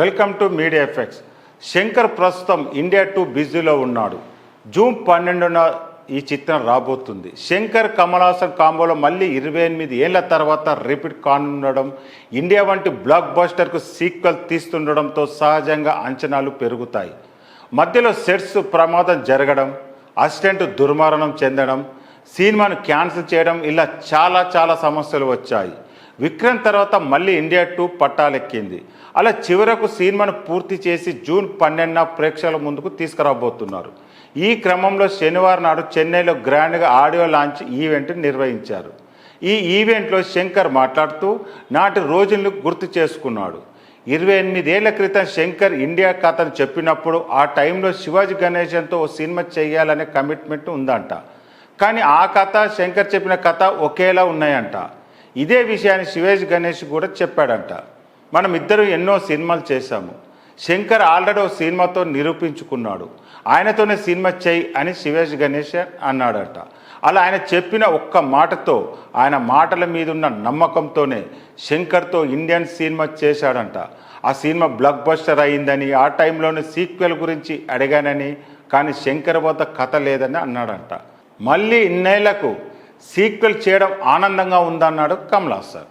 Welcome to media effects. Shankar ప్రస్తుతం India 2 బిజీలో ఉన్నాడు. జూన్ 12న ఈ చిత్రం రాబోతుంది. శంకర్ కమల్ హాసన్ కాంబోలో మళ్ళీ 28 ఏళ్ల తర్వాత రిపీట్ కానుండడం, ఇండియా వంటి బ్లాక్ బస్టర్కు సీక్వెల్ తీస్తుండడంతో సహజంగా అంచనాలు పెరుగుతాయి. మధ్యలో సెట్స్ ప్రమాదం జరగడం, అసిస్టెంట్ దుర్మరణం చెందడం, సినిమాను క్యాన్సిల్ చేయడం, ఇలా చాలా సమస్యలు వచ్చాయి. విక్రమ్ తర్వాత మళ్ళీ ఇండియా 2 పట్టాలెక్కింది. అలా చివరకు సినిమాను పూర్తి చేసి జూన్ 12న ప్రేక్షకుల ముందుకు తీసుకురాబోతున్నారు. ఈ క్రమంలో శనివారం నాడు చెన్నైలో గ్రాండ్గా ఆడియో లాంచ్ ఈవెంట్ నిర్వహించారు. ఈ ఈవెంట్లో శంకర్ మాట్లాడుతూ నాటి రోజులను గుర్తు చేసుకున్నాడు. 28 ఏళ్ల క్రితం శంకర్ ఇండియా కథను చెప్పినప్పుడు ఆ టైంలో శివాజీ గణేశన్తో ఓ సినిమా చేయాలనే కమిట్మెంట్ ఉందంట. కానీ ఆ కథ, శంకర్ చెప్పిన కథ ఒకేలా ఉన్నాయంట. ఇదే విషయాన్ని శివాజీ గణేష్ కూడా చెప్పాడంట. మనం ఇద్దరు ఎన్నో సినిమాలు చేశాము. శంకర్ ఆల్రెడీ ఓ సినిమాతో నిరూపించుకున్నాడు. ఆయనతోనే సినిమా చేయి అని శివాజీ గణేష్ అన్నాడట. అలా ఆయన చెప్పిన ఒక్క మాటతో, ఆయన మాటల మీద ఉన్న నమ్మకంతోనే శంకర్తో ఇండియన్ సినిమా చేశాడంట. ఆ సినిమా బ్లాక్ బస్టర్ అయిందని, ఆ టైంలోనే సీక్వెల్ గురించి అడిగానని, కానీ శంకర్ వద్ద కథ లేదని అన్నాడంట. మళ్ళీ ఇన్నేళ్లకు సీక్వెల్ చేయడం ఆనందంగా ఉందన్నాడు కమల్ హాసన్.